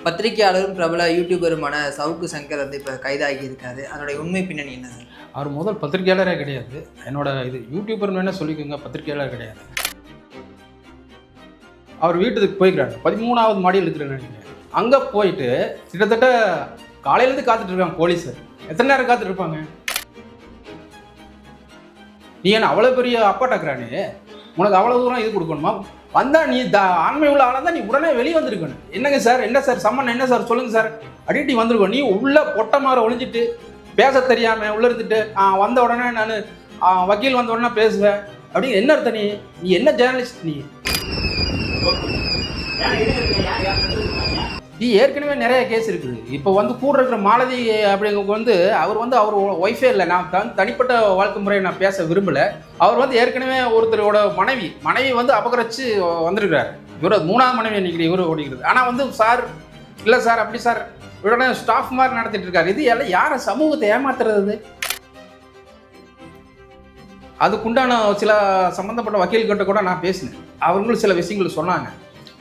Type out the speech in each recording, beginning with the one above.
பத்திரிகையாளரும் பிரபல யூடியூபருமான சவுக்கு சங்கர் வந்து இப்போ கைதாகி இருக்காரு. அதனுடைய உண்மை பின்னணி என்ன சார்? அவர் முதல் பத்திரிகையாளரே கிடையாது. என்னோட இது யூடியூபர்னு வேணால் சொல்லிக்கோங்க, பத்திரிகையாளர் கிடையாது. அவர் வீட்டுக்கு போய்க்கிறாங்க, 13வது மாடியில் இருக்கிறேன்னு நினைக்கிறேன். அங்கே போயிட்டு கிட்டத்தட்ட காலையிலேருந்து காத்துட்டு இருக்காங்க போலீஸு. எத்தனை நேரம் காத்துட்டு இருப்பாங்க? நீ என்ன அவ்வளோ பெரிய அப்பாட்டாக்குறானே, உனக்கு அவ்வளோ தூரம் இது கொடுக்கணுமா? வந்தா நீ ஆண்மை உள்ள ஆளாக நீ உடனே வெளியே வந்திருக்கணும். என்னங்க சார், என்ன சார் சம்மன், என்ன சார் சொல்லுங்க சார் அடிட்டி வந்திருக்கணும். நீ உள்ள பொட்டை மாற ஒழிஞ்சிட்டு பேச தெரியாம உள்ள இருந்துட்டு வந்த உடனே நான் வக்கீல் வந்த உடனே பேசுவேன் அப்படின்னு என்ன அர்த்தம்? நீ என்ன ஜேர்னலிஸ்ட்? நீ ஏற்கனவே நிறைய கேஸ் இருக்குது. இப்போ வந்து கூட இருக்கிற மாலதி அப்படிங்க அவர் அவர் ஒய்ஃபே இல்லை. நான் தனிப்பட்ட வாழ்க்கை முறையை நான் பேச விரும்பலை. அவர் ஏற்கனவே ஒருத்தரோட மனைவி அபகரிச்சு வந்திருக்கிறார். இவர் 3வது மனைவி நினைக்கிறேன் இவர் ஓடிக்கிறது. ஆனால் சார் இல்லை சார் அப்படி சார் இவரோட ஸ்டாஃப் மாதிரி நடத்திட்டு இருக்காரு. இது எல்லாம் யாரை சமூகத்தை ஏமாத்துறது? அதுக்குண்டான சில சம்மந்தப்பட்ட வக்கீல்கிட்ட கூட நான் பேசினேன். அவங்களும் சில விஷயங்கள் சொன்னாங்க.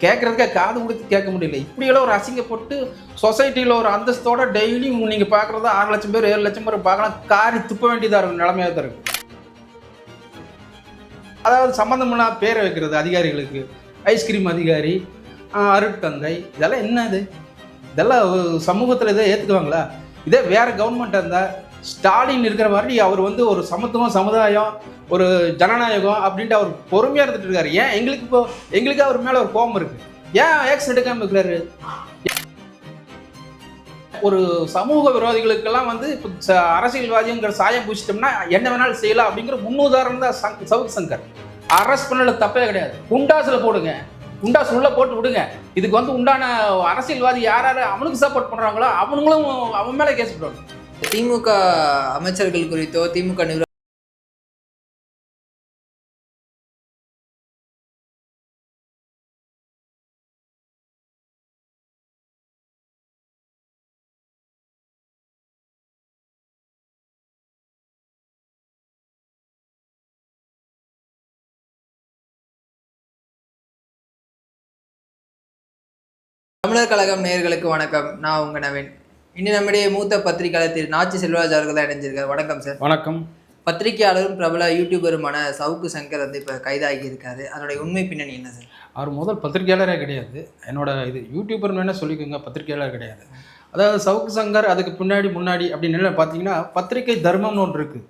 கேட்குறதுக்கே காது கொடுத்து கேட்க முடியல. இப்படியெல்லாம் ஒரு அசிங்கப்பட்டு சொசைட்டியில் ஒரு அந்தஸ்தோட டெய்லியும் நீங்கள் பார்க்குறதா 6 லட்சம் பேர் 7 லட்சம் பேர் பார்க்கலாம், காரி துப்ப வேண்டியதாக இருக்கும், நிலைமையாக தான் இருக்கும். அதாவது சம்மந்தம்னா பேரை வைக்கிறது அதிகாரிகளுக்கு, ஐஸ்கிரீம் அதிகாரி, அருட்தந்தை, இதெல்லாம் என்னது? இதெல்லாம் சமூகத்தில் இதை ஏற்றுக்குவாங்களா? இதே வேறு கவர்மெண்ட்டாக இருந்தால் ஸ்டாலின் இருக்கிற மாதிரி அவர் ஒரு சமத்துவம், சமுதாயம், ஒரு ஜனநாயகம் அப்படின்ட்டு அவர் பொறுமையாக இருந்துட்டு இருக்காரு. ஏன் எங்களுக்கு அவர் மேலே ஒரு கோபம் இருக்கு. ஏன் ஆக்ஷன் எடுக்காமல் இருக்கிறாரு? ஒரு சமூக விரோதிகளுக்கெல்லாம் இப்போ அரசியல்வாதிங்கிற சாயம் பூசிட்டோம்னா என்ன வேணாலும் செய்யலாம் அப்படிங்கிற முன்னுதாரணம் தான் சவுக்கு சங்கர். அரெஸ்ட் பண்ணல தப்பே கிடையாது. குண்டாசில் போடுங்க, குண்டாஸ் உள்ள போட்டு விடுங்க. இதுக்கு உண்டான அரசியல்வாதி யார் அவனுக்கு சப்போர்ட் பண்ணுறாங்களோ அவனுங்களும் அவன் மேலே கேஸ் போடுவாங்க. திமுக அமைச்சர்கள் குறித்தோ திமுக நிர்வாக தமிழர் கழகம் நேயர்களுக்கு வணக்கம். நான் உங்க நவீன். இன்னும் நம்முடைய மூத்த பத்திரிகையாளர் திரு நாச்சி செல்வராஜ் அவர்கள் தான் இணைஞ்சிருக்காரு. வணக்கம் சார். வணக்கம். பத்திரிகையாளரும் பிரபல யூடியூபருமான சவுக்கு சங்கர் இப்போ கைதாகி இருக்காரு. அதனுடைய உண்மை பின்னணி என்ன சார்? அவர் முதல் பத்திரிகையாளரே கிடையாது. என்னோட இது யூடியூபர்னு வேணால் சொல்லிக்கோங்க, பத்திரிகையாளர் கிடையாது. அதாவது சவுக்கு சங்கர் அதுக்கு முன்னாடி அப்படின்னு பார்த்தீங்கன்னா பத்திரிகை தர்மம்னு ஒன்று இருக்குது.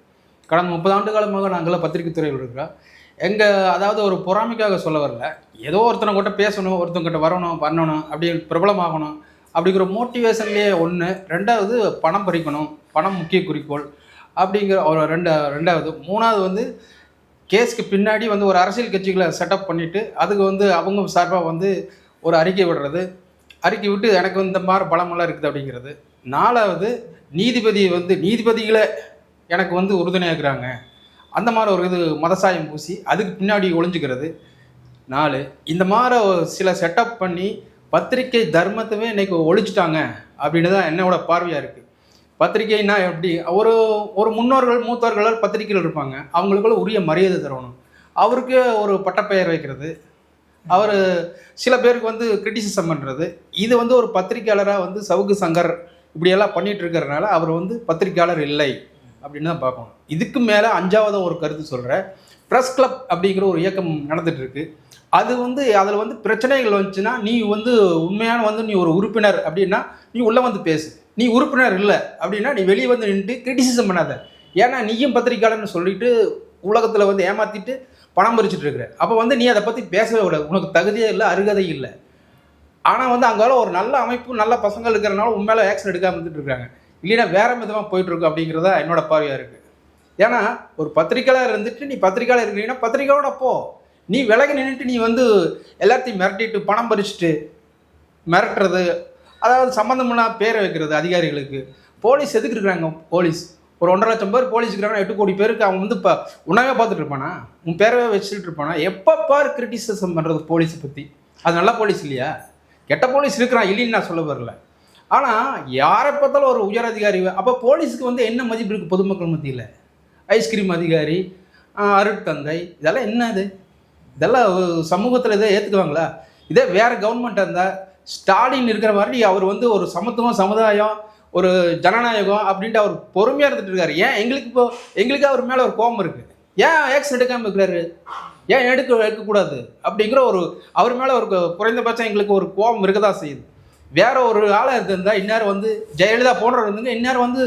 கடந்த 30 ஆண்டு காலமாக நாங்களாம் பத்திரிகை துறையில் இருக்கிறோம். அதாவது ஒரு பொறாமைக்காக சொல்ல வரல, ஏதோ ஒருத்தனை கிட்ட பேசணும், ஒருத்தங்கிட்ட வரணும், பண்ணணும், அப்படி பிரபலமாகணும் அப்படிங்கிற மோட்டிவேஷன்லேயே ஒன்று. 2வது பணம் பறிக்கணும், பணம் முக்கிய குறிக்கோள் அப்படிங்கிற ஒரு 2வது. 3வது கேஸ்க்கு பின்னாடி ஒரு அரசியல் கட்சிகளை செட்டப் பண்ணிவிட்டு அதுக்கு அவங்க சார்பாக ஒரு அறிக்கை விடுறது, அறிக்கை விட்டு எனக்கு இந்த மாதிரி பலமெல்லாம் இருக்குது அப்படிங்கிறது. 4வது நீதிபதிகளை எனக்கு உறுதுணையாக்குறாங்க, அந்த மாதிரி ஒரு மதசாயம் பூசி அதுக்கு பின்னாடி ஒளிஞ்சுக்கிறது. 4 இந்த மாதிரி சில செட்டப் பண்ணி பத்திரிகை தர்மத்தவே இன்றைக்கி ஒழிச்சிட்டாங்க அப்படின்னு தான் என்னோட பார்வையாக இருக்குது. பத்திரிகைன்னா எப்படி? ஒரு மூத்தவர்கள் பத்திரிகைகள் இருப்பாங்க, அவங்களுக்குள்ள உரிய மரியாதை தரணும். அவருக்கு ஒரு பட்டப்பெயர் வைக்கிறது, அவர் சில பேருக்கு கிரிட்டிசிசம் பண்ணுறது, இது ஒரு பத்திரிகையாளராக சவுக்கு சங்கர் இப்படியெல்லாம் பண்ணிகிட்டு இருக்கிறதுனால அவர் பத்திரிகையாளர் இல்லை அப்படின்னு தான் பார்க்கணும். இதுக்கு மேலே 5வது ஒரு கருத்து சொல்கிறேன். ப்ரெஸ் கிளப் அப்படிங்கிற ஒரு இயக்கம் நடந்துகிட்ருக்கு. அது அதில் பிரச்சனைகள் வந்துச்சுன்னா நீ உண்மையான நீ ஒரு உறுப்பினர் அப்படின்னா நீ உள்ளே பேசு. நீ உறுப்பினர் இல்லை அப்படின்னா நீ வெளியே நின்றுட்டு கிரிட்டிசிசம் பண்ணாத. ஏன்னா நீயும் பத்திரிக்கையாளர்னு சொல்லிட்டு உலகத்தில் ஏமாற்றிட்டு பணம் பறிச்சுட்டு இருக்கிற. அப்போ நீ அதை பற்றி பேசவே கூடாது. உனக்கு தகுதியே இல்லை, அருகதை இல்லை. ஆனால் அங்கால ஒரு நல்ல அமைப்பு, நல்ல பசங்கள் இருக்கிறனால உண்மையில ஆக்ஷன் எடுக்காமல் இருந்துட்டு இருக்காங்க. இல்லைன்னா வேறு விதமாக போயிட்டுருக்கு அப்படிங்கிறதா என்னோட பார்வையாக இருக்குது. ஏன்னா ஒரு பத்திரிக்கையாளர் இருந்துட்டு நீ பத்திரிக்கையாளர் இருக்கிறீங்கன்னா பத்திரிக்கையோட போ. நீ விலகி நின்றுட்டு நீ எல்லாத்தையும் மிரட்டிட்டு பணம் பறிச்சுட்டு மிரட்டுறது, அதாவது சம்மந்தம்னா பேரை வைக்கிறது அதிகாரிகளுக்கு. போலீஸ் எதுக்கு இருக்கிறாங்க? போலீஸ் ஒரு 1.5 லட்சம் பேர் போலீஸ் இருக்கிறாங்க, 8 கோடி பேருக்கு அவன் இப்போ உணவே பார்த்துட்டு இருப்பானா? உன் பேரவே வச்சுட்டு இருப்பானா? எப்போ பாரு கிரிட்டிசிசம் பண்ணுறது போலீஸை பற்றி. அது நல்ல போலீஸ் இல்லையா? கெட்ட போலீஸ் இருக்கிறான் இல்லைன்னு நான் சொல்ல வரல. ஆனால் யாரை பார்த்தாலும் ஒரு உயர் அதிகாரி. அப்போ போலீஸுக்கு என்ன மதிப்பு இருக்குது பொதுமக்கள் மத்தியில்? ஐஸ்கிரீம் அதிகாரி, அருட்தந்தை, இதெல்லாம் என்னது? இதெல்லாம் சமூகத்தில் இதை ஏற்றுக்குவாங்களா? இதே வேறு கவர்மெண்ட்டாக இருந்தால் ஸ்டாலின் இருக்கிற மாதிரி அவர் வந்து ஒரு சமத்துவம் சமுதாயம் ஒரு ஜனநாயகம் அப்படின்ட்டு அவர் பொறுமையாக இருந்துட்டு இருக்காரு. ஏன் எங்களுக்கு அவர் மேலே ஒரு கோபம் இருக்குது. ஏன் ஆக்ஷன் எடுக்காமல் இருக்கிறாரு? ஏன் எடுக்கக்கூடாது அப்படிங்கிற ஒரு அவர் மேலே ஒரு குறைந்தபட்சம் எங்களுக்கு ஒரு கோபம் இருக்க தான் செய்யுது. வேற ஒரு ஆளாக இருந்தால் இந்நேரம் வந்து ஜெயலலிதா போன்றவர் வந்துங்க இந்நேரம் வந்து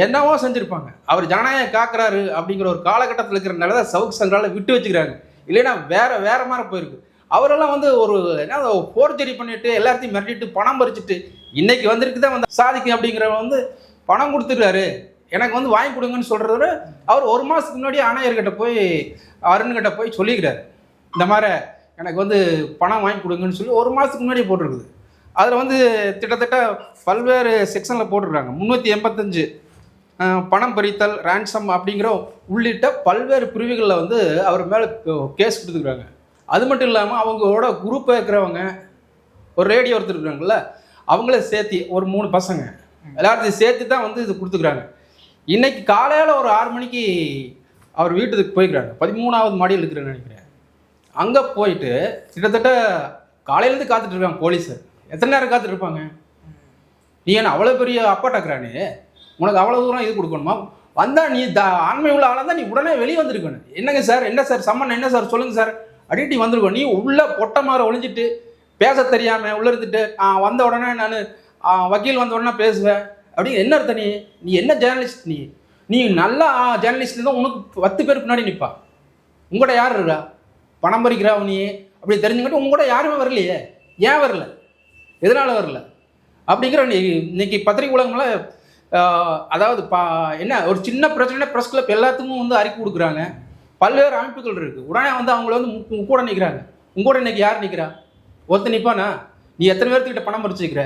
என்னவோ செஞ்சுருப்பாங்க. அவர் ஜனநாயகம் காக்குறாரு அப்படிங்கிற ஒரு காலகட்டத்தில் இருக்கிறனால தான் சவுக்கு சங்கரால் விட்டு வச்சுக்கிறாங்க. இல்லைன்னா வேற மாதிரி போயிருக்கு. அவரெல்லாம் வந்து ஒரு என்ன போர்ஜரி பண்ணிட்டு எல்லாத்தையும் மிரட்டிட்டு பணம் பறிச்சுட்டு இன்னைக்கு வந்திருக்கு தான் வந்து சாதிக்கும் அப்படிங்கிறவங்க வந்து பணம் கொடுத்துருக்காரு. எனக்கு வந்து வாங்கி கொடுங்கன்னு சொல்கிறத அவர் ஒரு மாதத்துக்கு முன்னாடி ஆணையர்கிட்ட போய் அருண்கிட்ட போய் சொல்லிக்கிறாரு. இந்த மாதிரி எனக்கு வந்து பணம் வாங்கி கொடுங்கன்னு சொல்லி ஒரு மாதத்துக்கு முன்னாடி போட்டிருக்குது. அதில் வந்து கிட்டத்தட்ட பல்வேறு செக்ஷனில் போட்டிருக்காங்க. 385 பணம் பறித்தல் ரேன்சம் அப்படிங்கிற உள்ளிட்ட பல்வேறு பிரிவுகளில் வந்து அவர் மேலே கேஸ் கொடுத்துருக்காங்க. அது மட்டும் இல்லாமல் அவங்களோட குரூப்பாக இருக்கிறவங்க ஒரு ரேடியோ ஒருத்தர் இருக்காங்கல்ல அவங்கள சேர்த்து ஒரு 3 பசங்க எல்லாத்தையும் சேர்த்து தான் வந்து இது கொடுத்துக்கிறாங்க. இன்னைக்கு காலையில் ஒரு 6 மணிக்கு அவர் வீட்டுக்கு போய்க்கிறாங்க. 13வது மாடியில் இருக்கிறேன்னு நினைக்கிறேன். அங்கே போயிட்டு கிட்டத்தட்ட காலையிலேருந்து காத்துட்டு இருக்காங்க போலீஸு. எத்தனை நேரம் காத்துட்டு இருப்பாங்க? நீ என்ன அவ்வளோ பெரிய அப்பாட்டாக்குறானே, உனக்கு அவ்வளோ தூரம் இது கொடுக்கணுமா? வந்தால் நீ ஆண்மை உள்ள ஆளாக தான் நீ உடனே வெளியே வந்திருக்கணும். என்னங்க சார், என்ன சார் சம்மன், என்ன சார் சொல்லுங்கள் சார் அடிக்கடி வந்திருக்கோம். நீ உள்ள பொட்டை மாற ஒழிஞ்சிட்டு பேச தெரியாமல் உள்ளே இருந்துட்டு வந்த உடனே நான் வக்கீல் வந்த உடனே பேசுவேன் அப்படின்னு என்ன அர்த்தம்? நீ என்ன ஜேர்னலிஸ்ட்? நீ நல்லா ஜேர்னலிஸ்ட் தான் உனக்கு 10 பேர் பின்னாடி நிற்பா. உங்கள்கிட்ட யார் இருக்கா? பணம் பறிக்கிறா நீ அப்படி தெரிஞ்சுக்கிட்டு உங்கள்கிட்ட யாருமே வரலையே. ஏன் வரல? எதனால் வரல அப்படிங்கிற இன்னைக்கு பத்திரிகை உலகங்கள அதாவது என்ன ஒரு சின்ன பிரச்சனை ப்ரெஸ் கிளப் எல்லாத்துக்கும் வந்து அறிக்கை கொடுக்குறாங்க. பல்வேறு அமைப்புகள் இருக்குது. உடனே வந்து அவங்கள வந்து கூட நிற்கிறாங்க. உங்கூட இன்னைக்கு யார் நிற்கிறா? ஒருத்தர் நிற்பானா? நீ எத்தனை பேர்த்துக்கிட்ட பணம் பறிச்சுக்கிற?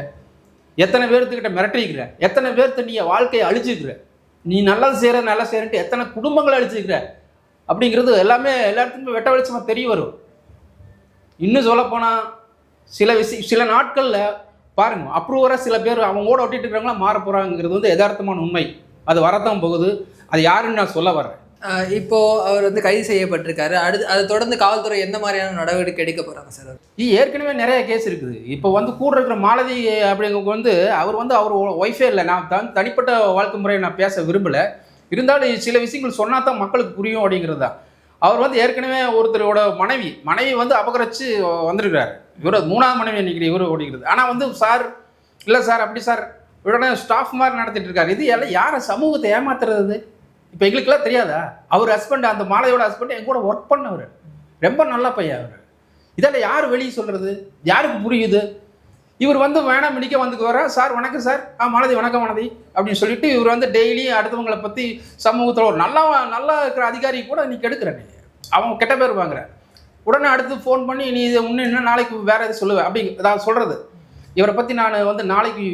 எத்தனை பேர்த்துக்கிட்ட மிரட்டிக்கிற? எத்தனை பேர்த்த நீ வாழ்க்கையை அழிச்சுக்கிற? நீ நல்லது செய்கிறன்ட்டு எத்தனை குடும்பங்களை அழிச்சுக்கிற அப்படிங்கிறது எல்லாமே எல்லாத்துக்குமே வெட்ட வெளிச்சமாக தெரிய வரும். இன்னும் சொல்லப்போனால் சில நாட்களில் பாருங்க அப்ரூவராக சில பேர் அவங்களோட ஒட்டிட்டு இருக்கிறவங்களாம் மாற போகிறாங்கிறது வந்து யதார்த்தமான உண்மை. அது வரத்தான் போகுது. அது யாருன்னு நான் சொல்ல வரேன். இப்போ அவர் வந்து கைது செய்யப்பட்டிருக்காரு. அதை தொடர்ந்து காவல்துறை எந்த மாதிரியான நடவடிக்கை எடுக்க போறாங்க சார்? ஏற்கனவே நிறைய கேஸ் இருக்குது. இப்போ வந்து கூட இருக்கிற மாலதி அப்படிங்கிறவங்க வந்து அவர் ஒய்ஃபே இல்லை. நான் தனிப்பட்ட வாழ்க்கை முறையை நான் பேச விரும்பலை. இருந்தாலும் சில விஷயங்கள் சொன்னா தான் மக்களுக்கு புரியும் அப்படிங்கிறது தான். அவர் வந்து ஏற்கனவே ஒருத்தரோட மனைவி வந்து அபகரிச்சு வந்திருக்கிறாரு. இவர் 3ஆவது மனைவி நினைக்கிறேன் இவர் ஓடிக்கிறது. ஆனால் வந்து சார் இல்லை சார் அப்படி சார் இவரோட ஸ்டாஃப் மாதிரி நடத்திட்டு இருக்காரு. இது எல்லாம் யாரை சமூகத்தை ஏமாத்துறது? இப்போ எங்களுக்கெல்லாம் தெரியாதா? அவர் ஹஸ்பண்ட் அந்த மாலையோட ஹஸ்பண்ட் என் கூட ஒர்க் பண்ணவர், ரொம்ப நல்ல பையன் அவர். இதெல்லாம் யார் வெளியே சொல்கிறது? யாருக்கு புரியுது? இவர் வந்து வேணாம் மிடிக்க வந்துக்கு வர சார் வணக்கம் சார் மாலதி வணக்கம் மாலதி அப்படின்னு சொல்லிட்டு இவர் வந்து டெய்லி அடுத்தவங்களை பற்றி சமூகத்தில் ஒரு நல்லா இருக்கிற அதிகாரி கூட நீ கெடுக்கிறேன், அவங்க கெட்ட பேர் வாங்குற. உடனே அடுத்து ஃபோன் பண்ணி நீ இதை இன்னும் நாளைக்கு வேறு எது சொல்லுவேன் அப்படி நான் சொல்கிறது. இவரை பற்றி நான் வந்து நாளைக்கு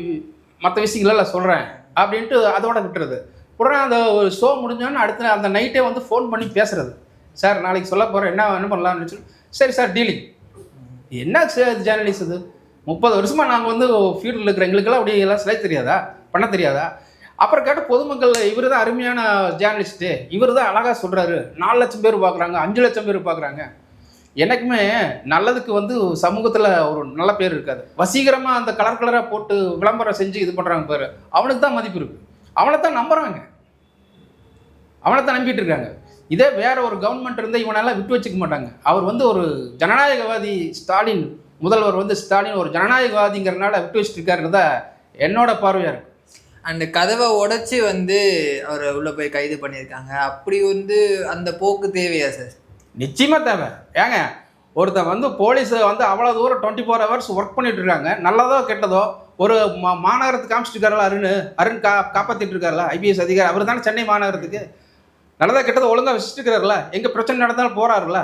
மற்ற விஷயங்களெல்லாம் சொல்கிறேன் அப்படின்ட்டு அதோட விட்டுறது. உடனே அந்த ஷோ முடிஞ்சோன்னு அடுத்த அந்த நைட்டே வந்து ஃபோன் பண்ணி பேசுகிறது. சார் நாளைக்கு சொல்ல போகிறேன் என்ன பண்ணலான்னு சொல்லி சரி சார் டீலிங். என்ன ஜேர்னலிஸ்ட் இது? 30 வருஷமாக நாங்கள் வந்து ஃபீல்டில் இருக்கிற எங்களுக்கெல்லாம் அப்படி எல்லாம் சிலை தெரியாதா, பண்ண தெரியாதா? அப்புறம் கேட்ட பொதுமக்கள் இவர் தான் அருமையான ஜேர்னலிஸ்ட்டு, இவர் தான் அழகாக சொல்கிறாரு, 4 லட்சம் பேர் பார்க்குறாங்க, 5 லட்சம் பேர் பார்க்குறாங்க. எனக்குமே நல்லதுக்கு வந்து சமூகத்தில் ஒரு நல்ல பேர் இருக்காது. வசீகரமாக அந்த கலராக போட்டு விளம்பரம் செஞ்சு இது பண்ணுறாங்க பேர், அவனுக்கு தான் மதிப்பு இருக்குது. அவனை தான் நம்புகிறாங்க, அவனை தான் நம்பிட்டு இருக்காங்க. இதே வேற ஒரு கவர்மெண்ட் இருந்தால் இவனெல்லாம் விட்டு வச்சுக்க மாட்டாங்க. அவர் வந்து ஒரு ஜனநாயகவாதி ஸ்டாலின், முதல்வர் வந்து ஸ்டாலின் ஒரு ஜனநாயகவாதிங்கிறனால விட்டு வச்சுட்டு இருக்காருன்றதா என்னோட பார்வையாக இருக்குது. அந்த கதவை உடைச்சி வந்து அவர் உள்ளே போய் கைது பண்ணியிருக்காங்க. அப்படி வந்து அந்த போக்கு தேவையா சார்? நிச்சயமாக தேவை. ஏங்க ஒருத்தன் வந்து போலீஸை வந்து அவ்வளோ தூரம் 24 hours ஒர்க் பண்ணிட்டு இருக்காங்க. நல்லதோ கெட்டதோ ஒரு மாநகரத்துக்கு காமிச்சிட்டு இருக்காருல அருண் காப்பாற்றிட்டு இருக்காருல ஐபிஎஸ் அதிகாரி, அவர் தானே சென்னை மாநகரத்துக்கு நல்லதா கெட்டதோ ஒழுங்காக வச்சுட்டு இருக்கிறாருல, எங்கே பிரச்சனை நடந்தாலும் போகிறாருல.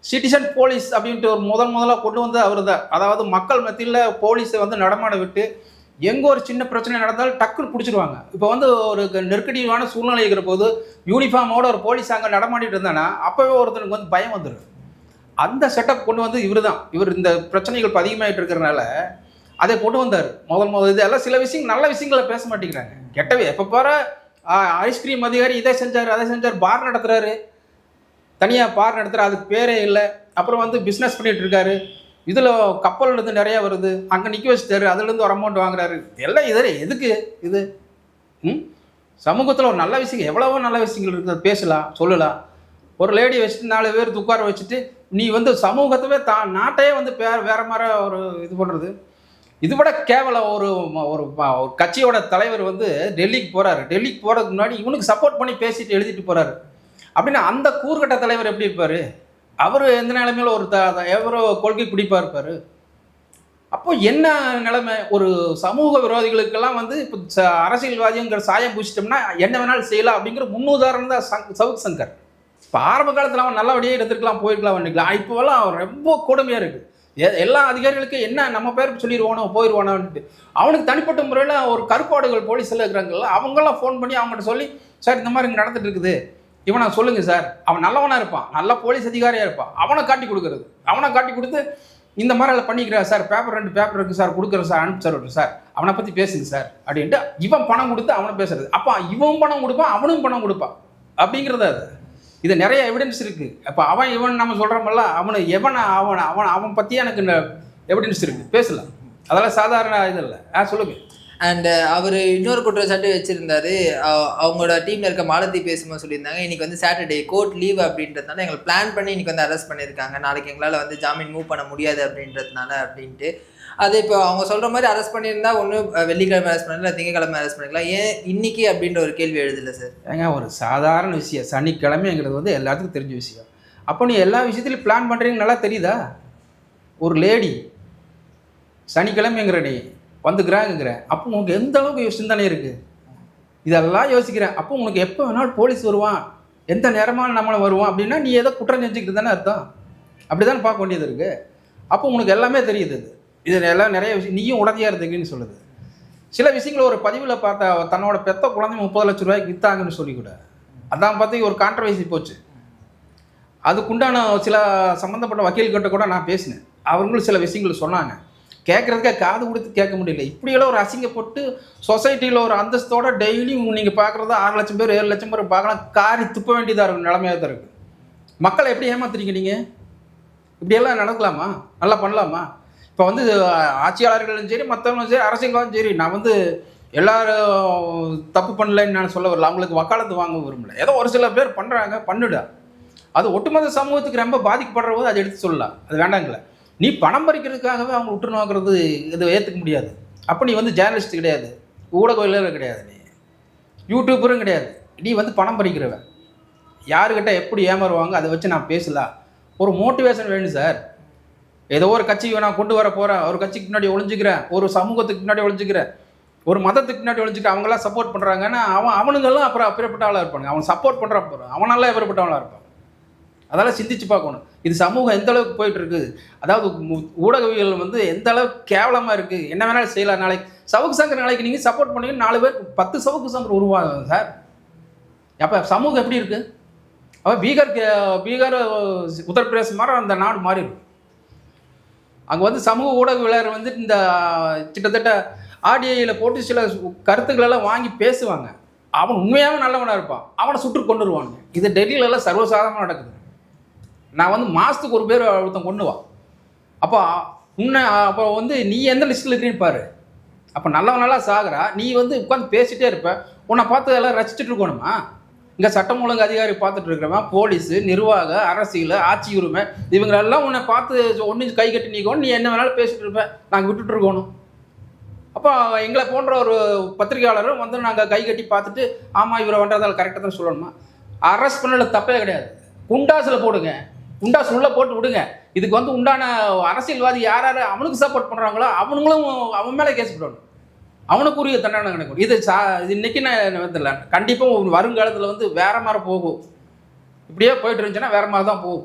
சிட்டிசன் போலீஸ் அப்படின்ட்டு ஒரு முதலாக கொண்டு வந்து அவர் தான். அதாவது மக்கள் மத்தியில் போலீஸை வந்து நடமாட விட்டு எங்கே ஒரு சின்ன பிரச்சனை நடந்தாலும் டக்குன்னு பிடிச்சிருவாங்க. இப்போ வந்து ஒரு நெருக்கடியான சூழ்நிலை இருக்கிற போது யூனிஃபார்மோட ஒரு போலீஸ் அங்கே நடமாடிட்டு இருந்தானா அப்போவே ஒருத்தனுக்கு வந்து பயம் வந்துடும். அந்த செட்டப் கொண்டு வந்து இவர் தான். இவர் இந்த பிரச்சனைகள் இப்போ அதிகமாகிட்டு இருக்கிறனால அதை கொண்டு வந்தார். முதல் இதெல்லாம் சில விஷயங்கள் நல்ல விஷயங்களை பேச மாட்டேங்கிறாங்க. கெட்டவே எப்போ பாரு ஐஸ்கிரீம் அதிகாரி இதை செஞ்சார் அதை செஞ்சார், பார் நடத்துகிறாரு, தனியாக பார் நடத்துகிறார், அதுக்கு பேரே இல்லை. அப்புறம் வந்து பிஸ்னஸ் பண்ணிகிட்டு இருக்காரு. இதில் கப்பல்லேருந்து நிறையா வருது, அங்கே நிற்க வச்சுட்டாரு, அதுலேருந்து ஒரு அமௌண்ட் வாங்குறாரு. எல்லாம் எதுக்கு இது? சமூகத்தில் ஒரு நல்ல விஷயம், எவ்வளவோ நல்ல விஷயங்கள் இருக்குது, பேசலாம், சொல்லலாம். ஒரு லேடி வச்சுட்டு 4 பேர் உட்கார வச்சுட்டு நீ வந்து சமூகத்தவே நாட்டையே வந்து வேற மாதிரி ஒரு இது பண்ணுறது. இது விட கேவலம் ஒரு ஒரு கட்சியோட தலைவர் வந்து டெல்லிக்கு போகிறாரு. டெல்லிக்கு போகிறதுக்கு முன்னாடி இவனுக்கு சப்போர்ட் பண்ணி பேசிட்டு எழுதிட்டு போகிறாரு. அப்படின்னா அந்த கூறுகட்ட தலைவர் எப்படி இருப்பார்? அவர் எந்த நிலைமையில் ஒரு எவரோ கொள்கை பிடிப்பாக இருப்பார். அப்போ என்ன நிலைமை? ஒரு சமூக விரோதிகளுக்கெல்லாம் வந்து இப்போ அரசியல்வாதிங்கிற சாயம் பூசிட்டோம்னா என்ன வேணாலும் செய்யலாம் அப்படிங்கிற முன்னுதாரணம் தான் சவுக் சங்கர். இப்போ ஆரம்ப காலத்தில் அவன் நல்லபடியே எடுத்துருக்கலாம், போயிருக்கலாம், வந்துக்கலாம். இப்போவெல்லாம் அவன் ரொம்ப கொடுமையாக இருக்குது. எல்லா அதிகாரிகளுக்கும் என்ன நம்ம பேருக்கு சொல்லிடுவானோ போயிடுவானோன்ட்டு. அவனுக்கு தனிப்பட்ட முறையில் ஒரு கருப்பாடுகள் போலீஸில் இருக்கிறாங்கல்ல, அவங்களாம் ஃபோன் பண்ணி அவங்ககிட்ட சொல்லி, சார் இந்த மாதிரி இங்கே நடந்துட்டு இருக்குது, இவனை சொல்லுங்கள் சார், அவன் நல்லவனாக இருப்பான், நல்ல போலீஸ் அதிகாரியாக இருப்பான், அவனை காட்டி கொடுக்குறது. அவனை காட்டி கொடுத்து இந்த மாதிரி அதில் பண்ணிக்கிறா சார், பேப்பர் 2 பேப்பர் இருக்குது சார், கொடுக்குறேன் சார், அனுப்பிச்சு சார், அவனை பற்றி பேசுங்க சார் அப்படின்ட்டு இவன் பணம் கொடுத்து அவனை பேசுறது. அப்போ இவன் பணம் கொடுப்பான், அவனும் பணம் கொடுப்பான் அப்படிங்கிறது. அது இது நிறைய எவிடன்ஸ் இருக்குது. அப்போ அவன் இவன் நம்ம சொல்கிறோம்ல, அவன் பற்றியே எனக்கு எவிடன்ஸ் இருக்குது, பேசலாம். அதெல்லாம் சாதாரண இது இல்லை. சொல்லுங்கள். அண்டு அவர் இன்னொரு குற்றச்சாட்டு வச்சுருந்தாரு. அவங்களோட டீமில் இருக்க மாலதி பேசும்போது சொல்லியிருந்தாங்க, இன்றைக்கி வந்து சாட்டர்டே கோர்ட் லீவ் அப்படின்றதுனால எங்களை பிளான் பண்ணி இன்றைக்கி வந்து அரெஸ்ட் பண்ணியிருக்காங்க, நாளைக்கு எங்களால் வந்து ஜாமீன் மூவ் பண்ண முடியாது அப்படின்றதுனால அப்படின்ட்டு. அது இப்போ அவங்க சொல்கிற மாதிரி அரெஸ்ட் பண்ணியிருந்தா ஒன்று வெள்ளிக்கிழமை அரெஸ்ட் பண்ணல, திங்கக்கிழமை அரெஸ்ட் பண்ணிக்கலாம், ஏன் இன்னைக்கு அப்படின்ற ஒரு கேள்வி எழுதலை சார்? ஏங்க ஒரு சாதாரண விஷயம், சனிக்கிழமைங்கிறது வந்து எல்லாத்துக்கும் தெரிஞ்ச விஷயம். அப்போ நீ எல்லா விஷயத்துலையும் பிளான் பண்ணுறீங்க நல்லா தெரியுதா? ஒரு லேடி சனிக்கிழமைங்கிற நீ வந்துக்கிறாங்கிற, அப்போ உனக்கு எந்த அளவுக்கு சிந்தனை இருக்குது? இதெல்லாம் யோசிக்கிறேன். அப்போ உனக்கு எப்போ வேணாலும் போலீஸ் வருவான், எந்த நேரமாக நம்மளை வருவான் அப்படின்னா நீ ஏதோ குற்றம் செஞ்சுக்கிட்டு தானே அர்த்தம். அப்படி தானே பார்க்க வேண்டியது இருக்குது. அப்போ உனக்கு எல்லாமே தெரியுது. இது எல்லாம் நிறைய விஷயம் நீயும் உடனடியாக இருந்தீங்கன்னு சொல்லுது. சில விஷயங்கள் ஒரு பதிவில் பார்த்தா, தன்னோட பெத்த குழந்தை 30 லட்ச ரூபாய்க்கு விற்றாங்கன்னு சொல்லிக்கூட அதான் பார்த்து ஒரு கான்ட்ரவர்சி போச்சு. அதுக்குண்டான சில சம்மந்தப்பட்ட வக்கீல்கிட்ட கூட நான் பேசினேன். அவங்களும் சில விஷயங்கள் சொன்னாங்க. கேட்குறதுக்கே காது கொடுத்து கேட்க முடியல. இப்படியெல்லாம் ஒரு அசிங்கப்பட்டு சொசைட்டியில் ஒரு அந்தஸ்தோட டெய்லியும் நீங்கள் பார்க்குறது 6 லட்சம் பேர் 7 லட்சம் பேர் பார்க்கலாம், காரி துப்ப வேண்டியதாக இருக்கும் நிலைமையாக தான் இருக்குது. மக்களை எப்படி ஏமாத்துறீங்க நீங்கள்? இப்படியெல்லாம் நடக்கலாமா? நல்லா பண்ணலாமா? இப்போ வந்து ஆட்சியாளர்களும் சரி, மற்றவங்களும் சரி, அரசியல்வாதும் சரி, நான் வந்து எல்லாரும் தப்பு பண்ணலைன்னு நான் சொல்ல வரல, அவங்களுக்கு வக்காலத்து வாங்க விரும்பல. ஏதோ ஒரு சில பேர் பண்ணுறாங்க, பண்ணுடா. அது ஒட்டுமொத்த சமூகத்துக்கு ரொம்ப பாதிக்கப்படுற போது அதை எடுத்து சொல்லலாம், அது வேண்டாங்களே. நீ பணம் பறிக்கிறதுக்காகவே அவங்க விட்டு நோக்கிறது இதை ஏற்றுக்க முடியாது. அப்போ நீ வந்து ஜேர்னலிஸ்ட் கிடையாது, ஊடகவியலாளர் கிடையாது, நீ யூடியூபரும் கிடையாது, நீ வந்து பணம் பறிக்கிறவன். யாருக்கிட்ட எப்படி ஏமாறுவாங்க அதை வச்சு நான் பேசலாம். ஒரு மோட்டிவேஷன் வேணும் சார். ஏதோ ஒரு கட்சிக்கு நான் கொண்டு வர போகிறேன், ஒரு கட்சிக்கு முன்னாடி ஒழிஞ்சிக்கிறேன், ஒரு சமூகத்துக்கு முன்னாடி ஒழிஞ்சிக்கிறேன், ஒரு மதத்துக்கு முன்னாடி ஒழிஞ்சிக்கிறேன், அவங்களாம் சப்போர்ட் பண்ணுறாங்கன்னா அவனுங்கெல்லாம் அப்புறம் அப்பேற்பட்ட ஆளாக இருப்பாங்க. அவன் சப்போர்ட் பண்ணுறான் போகிறான், அவனெல்லாம் எப்பேற்பட்டவளாக இருப்பான். அதெல்லாம் சிந்திச்சு பார்க்கணும். இது சமூகம் எந்த அளவுக்கு போயிட்டு இருக்குது, அதாவது ஊடகவியல் வந்து எந்த அளவுக்கு கேவலமாக இருக்குது. என்ன வேணாலும் செய்யலாம். நாளைக்கு சவுக்கு சங்கர் நாளைக்கு நீங்கள் சப்போர்ட் பண்ணீங்க, 4 பேர் 10 சவுக்கு சங்கர் உருவாங்க சார். அப்போ சமூகம் எப்படி இருக்குது? அப்போ பீகார் உத்தரப்பிரதேசம் மாதிரி அந்த நாடு மாறி இருக்கும். அங்கே வந்து சமூக ஊடகவியலாளர் வந்து இந்த கிட்டத்தட்ட ஆடியோவில் போட்டு சில கருத்துக்களெல்லாம் வாங்கி பேசுவாங்க. அவன் உண்மையாகவே நல்லவனாக இருப்பான், அவனை சுட்டு கொண்டுருவாங்க. இது டெல்லியிலலாம் சர்வசாதாரணமாக நடக்குது. நான் வந்து மாதத்துக்கு ஒரு பேர் ஒருத்தன் கொண்டுவான். அப்போ வந்து நீ எந்த லிஸ்ட்டில் இருக்கிறீன்னு பாரு. அப்போ நல்லவனெல்லாம் சாகுறா, நீ வந்து உட்காந்து பேசிகிட்டே இருப்ப. உன்னை பார்த்து எல்லாம் ரசிச்சுட்டு இருக்கணுமா? இங்கே சட்டம் ஒழுங்கு அதிகாரி பார்த்துட்டு இருக்கிறவன், போலீஸு, நிர்வாக, அரசியல், ஆட்சி உரிமை, இவங்களெல்லாம் உன்னை பார்த்து ஒன்று கை கட்டி நிற்கணும். நீ என்ன வேணாலும் பேசிகிட்டு இருப்பேன், நாங்கள் விட்டுட்டு இருக்கணும். அப்போ எங்களை போன்ற ஒரு பத்திரிகையாளரும் வந்து நாங்கள் கை கட்டி பார்த்துட்டு ஆமாம் இவரை பண்ணுறதால கரெக்டாக தான் சொல்லணுமா? அரெஸ்ட் பண்ணல தப்பே கிடையாது, குண்டாஸில் போடுங்க, குண்டாஸ் உள்ளே போட்டு விடுங்க. இதுக்கு வந்து உண்டான அரசியல்வாதி யார் யார் அவனுக்கு சப்போர்ட் பண்ணுறாங்களோ அவனுங்களும் அவன் மேலே கேஸ் போடணும், அவனுக்குரிய தண்டனை கிடைக்கும். இது இன்னைக்கு நான் தெரியல, கண்டிப்பாக வருங்காலத்தில் வந்து வேற மாதிரி போகும். இப்படியே போயிட்டு இருந்துச்சுன்னா வேற மாதிரி தான் போகும்.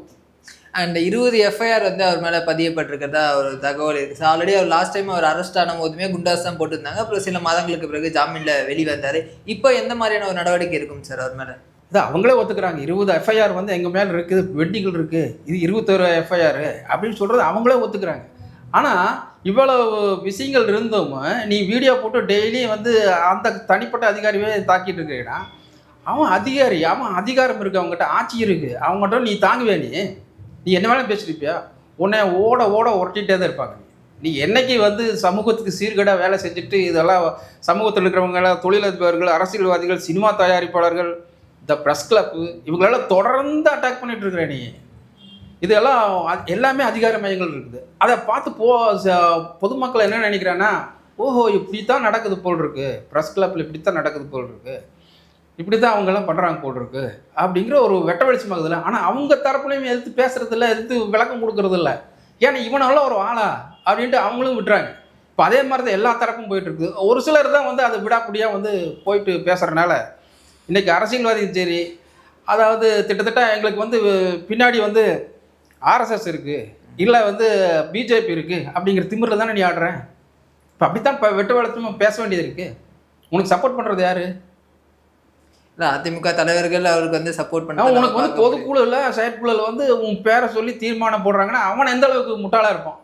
அண்ட் 20 எஃப்ஐஆர் வந்து அவர் மேலே பதியப்பட்டிருக்கிறதா ஒரு தகவல் இருக்குது. ஆல்ரெடி அவர் லாஸ்ட் டைம் அவர் அரெஸ்ட் ஆன போதுமே குண்டாஸ் தான் போட்டிருந்தாங்க. அப்புறம் சில மாதங்களுக்கு பிறகு ஜாமீனில் வெளிவந்தார். இப்போ எந்த மாதிரியான ஒரு நடவடிக்கை இருக்கும் சார் அவர் மேலே? இதான் அவங்களே ஒத்துக்கிறாங்க. 20 எஃப்ஐஆர் வந்து எங்கள் மேலே இருக்குது, வெட்டிகள் இருக்குது, இது 21 எஃப்ஐஆர் அப்படின்னு சொல்கிறது அவங்களே ஒத்துக்கிறாங்க. ஆனால் இவ்வளவு விஷயங்கள் இருந்தும் நீ வீடியோ போட்டு டெய்லியும் வந்து அந்த தனிப்பட்ட அதிகாரியே தாக்கிட்டு இருக்கிறீங்கன்னா அவன் அதிகாரி, அவன் அதிகாரம் இருக்குது, அவங்ககிட்ட ஆட்சி இருக்குது, அவங்ககிட்ட நீ தாங்குவே. நீ என்ன வேணாலும் பேசிருப்பியா? உன்னை ஓட ஓட உரட்டிகிட்டே தான் இருப்பாங்க. நீ என்னைக்கு வந்து சமூகத்துக்கு சீர்கேடாக வேலை செஞ்சுட்டு இதெல்லாம் சமூகத்தில் இருக்கிறவங்க தொழிலதிபர்கள், அரசியல்வாதிகள், சினிமா தயாரிப்பாளர்கள், இந்த ப்ரெஸ் கிளப்பு இவங்களெல்லாம் தொடர்ந்து அட்டாக் பண்ணிட்டு இருக்கிற நீ. இதெல்லாம் எல்லாமே அதிகார மையங்கள் இருக்குது. அதை பார்த்து பொதுமக்கள் என்ன நினைக்கிறான்னா, ஓஹோ இப்படி தான் நடக்குது போல் இருக்கு, ப்ரெஸ் கிளப்பில் இப்படி தான் நடக்குது போல் இருக்கு, இப்படி தான் அவங்கெல்லாம் பண்ணுறாங்க போல் இருக்கு அப்படிங்கிற ஒரு வெட்ட வெளிச்சமாகுதுல்ல. ஆனால் அவங்க தரப்புலையும் எதிர்த்து பேசுறதில்ல, எதிர்த்து விளக்கம் கொடுக்கறது இல்லை. ஏன்னா இவனெல்லாம் ஒரு ஆளா அப்படின்ட்டு அவங்களும் விட்டுறாங்க. இப்போ அதே மாதிரி தான் எல்லா தரப்பும் போயிட்டு இருக்குது. ஒரு சிலர் தான் வந்து அதை விடாக்குடியாக வந்து போயிட்டு பேசுகிறனால இன்றைக்கி அரசியல்வாதியும் சரி, அதாவது திட்டத்தட்ட எங்களுக்கு வந்து பின்னாடி வந்து ஆர்எஸ்எஸ் இருக்குது, இல்லை வந்து பிஜேபி இருக்குது அப்படிங்கிற திமிரில் தானே நீ ஆடுறேன். இப்போ அப்படித்தான் இப்போ வெட்டு வளர்த்துமா பேச வேண்டியது இருக்குது. உனக்கு சப்போர்ட் பண்ணுறது யார்? இல்லை, அதிமுக தலைவர்கள் அவருக்கு வந்து சப்போர்ட் பண்ண. உனக்கு வந்து பொதுக்குழுவில் செயற்குழுவில் வந்து உன் பேரை சொல்லி தீர்மானம் போடுறாங்கன்னா அவன் எந்த அளவுக்கு முட்டாளாக இருப்பான்?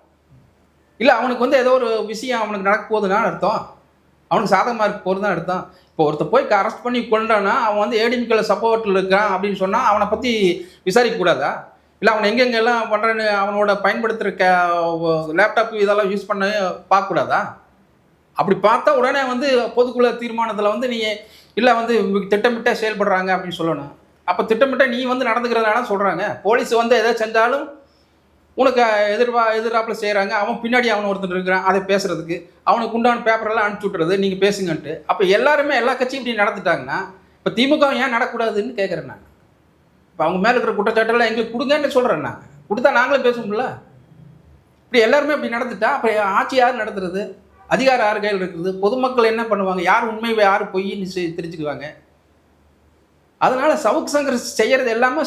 இல்லை அவனுக்கு வந்து ஏதோ ஒரு விஷயம் அவனுக்கு நடக்க போகுதுன்னு அர்த்தம், அவனுக்கு சாதகமாக இருக்க போகிறது தான் அர்த்தம். இப்போ ஒருத்தர் போய் அரெஸ்ட் பண்ணி கொண்டானா அவன் வந்து ஏடிஎம்கேல சப்போர்ட்டில் இருக்கான் அப்படின்னு சொன்னால் அவனை பற்றி விசாரிக்கக்கூடாதா? இல்லை அவனை எங்கெங்கெல்லாம் பண்ணுறேன்னு அவனோட பயன்படுத்துகிற லேப்டாப் இதெல்லாம் யூஸ் பண்ண பார்க்கக்கூடாதா? அப்படி பார்த்தா உடனே வந்து பொதுக்குழு தீர்மானத்தில் வந்து நீ இல்லை வந்து திட்டமிட்ட செயல்படுறாங்க அப்படின்னு சொல்லணும். அப்போ திட்டமிட்ட நீ வந்து நடந்துக்கிறதுனால சொல்கிறாங்க. போலீஸ் வந்து எதை செஞ்சாலும் உனக்கு எதிர்பாப்பில் செய்கிறாங்க. அவன் பின்னாடி அவன் ஒருத்தர் இருக்கிறான் அதை பேசுகிறதுக்கு, அவனுக்கு உண்டான பேப்பரெல்லாம் அனுப்பிச்சி விட்றது நீங்கள் பேசுங்கன்ட்டு. அப்போ எல்லாருமே எல்லா கட்சியும் இப்படி நடந்துட்டாங்கன்னா இப்போ திமுக ஏன் நடக்கூடாதுன்னு கேட்குறேன் நான். இப்போ அவங்க மேலே இருக்கிற குற்றச்சாட்டெல்லாம் எங்களுக்கு கொடுங்கன்னு சொல்கிறேன் நான். கொடுத்தா நாங்களும் பேசுவோம்ல. இப்படி எல்லாருமே இப்படி நடந்துட்டா அப்போ ஆட்சி யார் நடத்துறது? அதிகாரம் யார் கையில் இருக்குது? பொதுமக்கள் என்ன பண்ணுவாங்க? யார் உண்மை யார் பொய்ன்னு தெரிஞ்சுக்குவாங்க. அதனால் சவுக்கு சங்கர் செய்கிறது எல்லாமே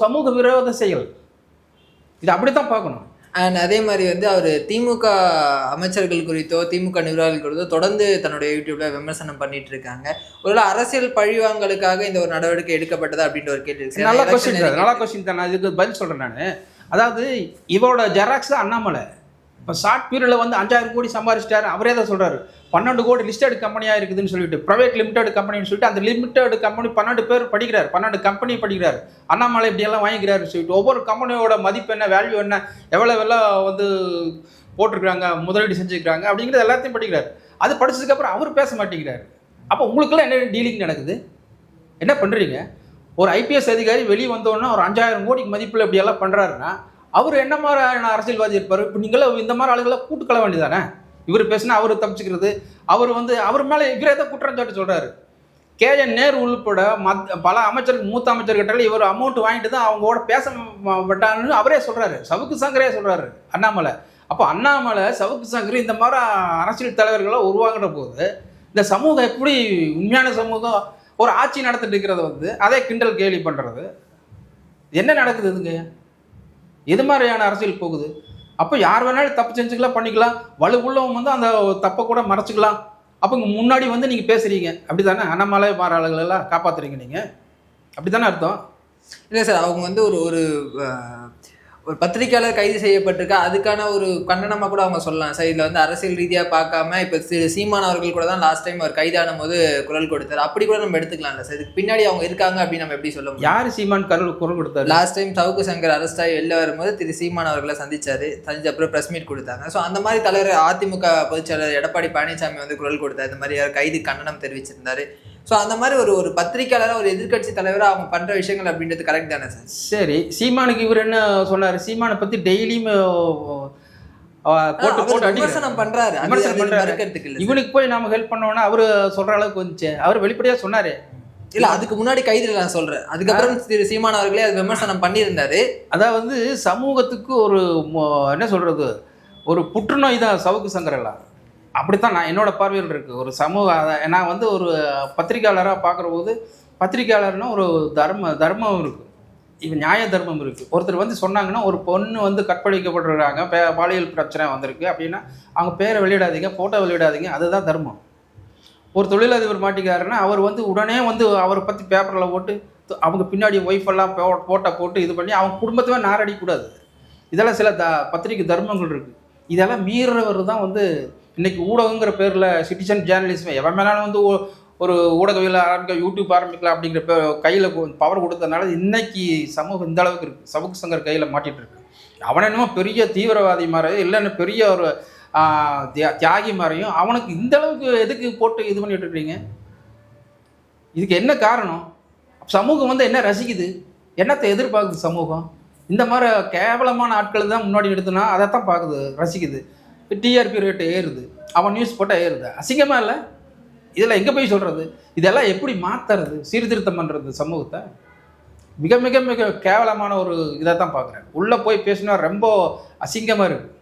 சமூக விரோத செயல். இது அப்படித்தான் பார்க்கணும். அண்ட் அதே மாதிரி வந்து அவர் திமுக அமைச்சர்கள் குறித்தோ திமுக நிர்வாகிகள் குறித்தோ தொடர்ந்து தன்னுடைய யூடியூப்ல விமர்சனம் பண்ணிட்டு இருக்காங்க. ஒருவேளை அரசியல் பழிவாங்கலுக்காக இந்த ஒரு நடவடிக்கை எடுக்கப்பட்டதா அப்படின்ற ஒரு கேள்வி இருக்கு. நல்ல கொஸ்டின் தான். நான் இதுக்கு பதில் சொல்கிறேன் நான். அதாவது இவரோட ஜெராக்ஸ் தான் அண்ணாமலை. இப்போ ஷார்ட் பீரியடில் வந்து 5000 கோடி சம்பாதிச்சிட்டாரு. அவரே தான் சொல்கிறாரு 12 கோடி லிஸ்டட் கம்பெனியாக இருக்குதுன்னு சொல்லிட்டு, ப்ரைவேட் லிமிடெட் கம்பெனின்னு சொல்லிட்டு அந்த லிமிடெட் கம்பெனி 12 பேர் படிக்கிறார், 12 கம்பெனி படிக்கிறார். அண்ணாமலை இப்படியெல்லாம் வாங்கிக்கிறாரு சொல்லிட்டு ஒவ்வொரு கம்பெனியோட மதிப்பு என்ன, வேல்யூ என்ன, எவ்வளோ வந்து போட்டிருக்கிறாங்க, முதலீடு செஞ்சுக்கிறாங்க அப்படிங்கிறது எல்லாத்தையும் படிக்கிறார். அது படிச்சதுக்கப்புறம் அவர் பேச மாட்டேங்கிறார். அப்போ உங்களுக்கெல்லாம் என்ன டீலிங் நடக்குது? என்ன பண்ணுறீங்க? ஒரு ஐபிஎஸ் அதிகாரி வெளியே வந்தோன்னா ஒரு 5000 கோடிக்கு மதிப்பில் இப்படியெல்லாம் பண்ணுறாருன்னா அவர் என்ன மாதிரியான அரசியல்வாதி இருப்பார்? இப்போ நீங்களும் இந்த மாதிரி ஆளுகளை கூட்டுக்கொள்ள வேண்டியதானே? இவர் பேசினா அவர் தப்பிச்சுக்கிறது, அவர் வந்து அவர் மேலே இவரே தான் குற்றச்சாட்டு சொல்கிறாரு. KN நேரு உள்பட பல அமைச்சர்கள், மூத்த அமைச்சர்கிட்ட இவர் அமௌண்ட் வாங்கிட்டு தான் அவங்களோட பேச விட்டான்னு அவரே சொல்கிறாரு. சவுக்கு சங்கரே சொல்கிறாரு அண்ணாமலை. அப்போ அண்ணாமலை, சவுக்கு சங்கர் இந்த மாதிரி அரசியல் தலைவர்களை உருவாகிற போது இந்த சமூகம் எப்படி உண்மையான சமூகம் ஒரு ஆட்சி நடத்திட்டு இருக்கிறத வந்து அதே கிண்டல் கேலி பண்ணுறது என்ன நடக்குது? இதுங்க எது மாதிரியான அரசியல் போகுது? அப்போ யார் வேணாலும் தப்பு செஞ்சுக்கலாம், பண்ணிக்கலாம். வலுவுள்ளவங்க வந்து அந்த தப்பை கூட மறைச்சிக்கலாம். அப்போ முன்னாடி வந்து நீங்கள் பேசுகிறீங்க, அப்படி தானே? அண்ணாமலை மாற ஆளுகளெல்லாம் காப்பாற்றுறீங்க நீங்கள், அப்படி தானே அர்த்தம்? இல்லை சார், அவங்க வந்து ஒரு பத்திரிகையாளர் கைது செய்யப்பட்டிருக்கா, அதுக்கான ஒரு கண்டனமாக கூட அவங்க சொல்லலாம் சார். இதில் வந்து அரசியல் ரீதியாக பார்க்காம இப்போ சீமான் அவர்கள் கூட தான் லாஸ்ட் டைம் அவர் கைதான போது குரல் கொடுத்தார். அப்படி கூட நம்ம எடுத்துக்கலாம்ல சார். இதுக்கு பின்னாடி அவங்க இருக்காங்க அப்படின்னு நம்ம எப்படி சொல்ல முடியும்? யார் சீமான் குரல் கொடுத்தாரு? Last time Savukku Shankar arrest ஆகி வெளில வரும்போது திரு சீமான் அவர்களை சந்திச்சாரு. அப்புறம் ப்ரெஸ் மீட் கொடுத்தாங்க. ஸோ அந்த மாதிரி தலைவர் அதிமுக பொதுச்செயலாளர் எடப்பாடி பழனிசாமி வந்து குரல் கொடுத்தாரு. இந்த மாதிரி கைது கண்டனம் தெரிவிச்சிருந்தாரு. ஸோ அந்த மாதிரி ஒரு பத்திரிகையாளராக ஒரு எதிர்கட்சி தலைவராக அவங்க பண்ணுற விஷயங்கள் அப்படின்றது கரெக்ட் தானே சார்? சரி, சீமானுக்கு இவர் என்ன சொன்னார்? சீமானை பற்றி டெய்லியும் விமர்சனம் பண்றாரு. இவனுக்கு போய் நாம ஹெல்ப் பண்ணோம்னா அவரு சொல்ற அளவுக்கு வந்துச்சு. அவர் வெளிப்படையா சொன்னாரு. இல்ல, அதுக்கு முன்னாடி கைதுல நான் சொல்றேன். அதுக்கப்புறம் திரு சீமான் அவர்களே அது விமர்சனம் பண்ணியிருந்தாரு. அதாவது சமூகத்துக்கு ஒரு என்ன சொல்றது, ஒரு புற்றுநோய் தான் சவுக்கு சங்கர் எல்லாம். அப்படித்தான் நான் என்னோட பார்வையில் இருக்குது. ஒரு சமூக நான் வந்து ஒரு பத்திரிகையாளராக பார்க்குற போது பத்திரிகையாளர்னா ஒரு தர்மம் இருக்குது, இப்போ நியாய தர்மம் இருக்குது. ஒருத்தர் வந்து சொன்னாங்கன்னா ஒரு பொண்ணு வந்து கற்பழிக்கப்பட்டிருக்காங்க, பாலியல் பிரச்சனை வந்திருக்கு அப்படின்னா அவங்க பேரை வெளியிடாதீங்க, ஃபோட்டோ வெளியிடாதீங்க, அதுதான் தர்மம். ஒரு தொழிலதிபர் மாட்டிக்காருன்னா அவர் வந்து உடனே வந்து அவரை பற்றி பேப்பரில் போட்டு அவங்க பின்னாடி ஒய்ஃபெல்லாம் ஃபோட்டோ போட்டு இது பண்ணி அவங்க குடும்பத்தவே நாரடிக்கூடாது. இதெல்லாம் சில பத்திரிகை தர்மங்கள் இருக்குது. இதெல்லாம் மீறவர் தான் வந்து இன்றைக்கி ஊடகங்கிற பேரில் சிட்டிசன் ஜேர்னலிசம் எவன் மேலாலும் வந்து ஒரு ஊடகவியல் ஆரம்பிக்க, யூடியூப் ஆரம்பிக்கலாம் அப்படிங்கிற கையில் பவர் கொடுத்ததுனால இன்னைக்கு சமூகம் இந்த அளவுக்கு இருக்குது. சவுக்கு சங்கர் கையில் மாட்டிகிட்டு இருக்கு. அவன் என்னமோ பெரிய தீவிரவாதி மாதிரியும் இல்லைன்னு பெரிய ஒரு தியாகி மாதிரியும் அவனுக்கு இந்த அளவுக்கு எதுக்கு போட்டு இது பண்ணிட்டு இருக்கிறீங்க? இதுக்கு என்ன காரணம்? சமூகம் வந்து என்ன ரசிக்குது, என்னத்தை எதிர்பார்க்குது சமூகம்? இந்த மாதிரி கேவலமான ஆட்கள் தான் முன்னாடி எடுத்துனா அதை தான் பார்க்குது, ரசிக்குது. டிஆர்பி ரேட்டு ஏறுது, அவன் நியூஸ் போட்டால் ஏறுது. அசிங்கமாக இல்லை? இதில் எங்கே போய் சொல்கிறது? இதெல்லாம் எப்படி மாற்றுறது, சீர்திருத்தம் பண்ணுறது சமூகத்தை? மிக மிக மிக கேவலமான ஒரு இதை தான் பார்க்குறேன். உள்ளே போய் பேசினா ரொம்ப அசிங்கமாக இருக்குது.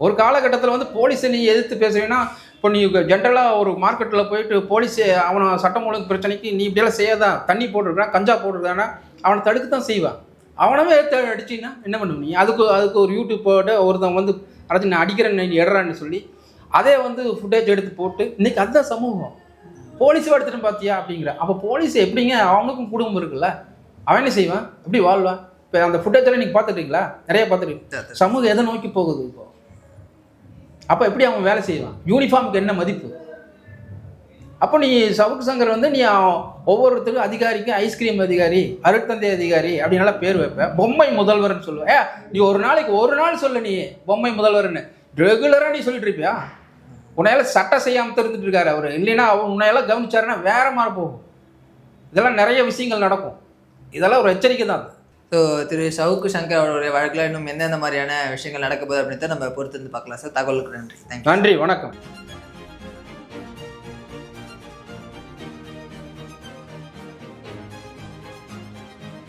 ஒரு காலகட்டத்தில் வந்து போலீஸை நீ எதிர்த்து பேசுவீங்கன்னா, இப்போ நீ ஜென்ரலாக ஒரு மார்க்கெட்டில் போயிட்டு போலீஸு அவனை சட்டம் ஒழுங்கு பிரச்சனைக்கு நீ இப்படியெல்லாம் செய்யாதான், தண்ணி போட்டிருக்கான், கஞ்சா போட்டிருக்கான்னா அவனை தடுக்க தான் செய்வான். அவனவே எடுத்து அடிச்சின்னா என்ன பண்ணுவ நீ? அதுக்கு ஒரு யூடியூப் போட்டு ஒருத்தன் வந்து அரைச்சி நான் அடிக்கிறேன் நீ எடுறான்னு சொல்லி அதே வந்து ஃபுட்டேஜ் எடுத்து போட்டு இன்றைக்கி அதுதான் சமூகம். போலீஸும் எடுத்துகிட்டு பார்த்தியா அப்படிங்கிற. அப்போ போலீஸ் எப்படிங்க, அவனுக்கும் குடும்பம் இருக்குல்ல, அவன் என்ன செய்வான், எப்படி வாழ்வான்? இப்போ அந்த ஃபுட்டேஜெல்லாம் நீங்கள் பார்த்துட்டீங்களா? நிறைய பார்த்துருக்கீங்க. சமூகம் எதை நோக்கி போகுது இப்போ? அப்போ எப்படி அவன் வேலை செய்வான்? யூனிஃபார்முக்கு என்ன மதிப்பு? அப்போ நீ சவுக்கு சங்கர் வந்து நீ ஒவ்வொருத்தருக்கும் அதிகாரிக்கும் ஐஸ்கிரீம் அதிகாரி, அருட்தந்தை அதிகாரி அப்படின்னால பேர் வைப்ப. பொம்மை முதல்வர்னு சொல்லுவேன். நீ ஒரு நாளைக்கு ஒரு நாள் சொல்லு நீ பொம்மை முதல்வர்னு. ரெகுலராக நீ சொல்லிட்டு இருப்பியா? உன்னையெல்லாம் சட்டம் செய்யாமல் இருந்துட்டு இருக்காரு அவர். இல்லைன்னா அவர் உன்னையெல்லாம் கவனிச்சாருன்னா வேற மாதிரி போகும். இதெல்லாம் நிறைய விஷயங்கள் நடக்கும். இதெல்லாம் ஒரு எச்சரிக்கை தான். ஸோ திரு சவுக்கு சங்கர் அவருடைய வழக்கில் இன்னும் எந்தெந்த மாதிரியான விஷயங்கள் நடக்க போகுது அப்படின்னு தான் நம்ம பொறுத்து வந்து பார்க்கலாம் சார். தகவலுக்கு நன்றி. தேங்க்யூ. நன்றி, வணக்கம்.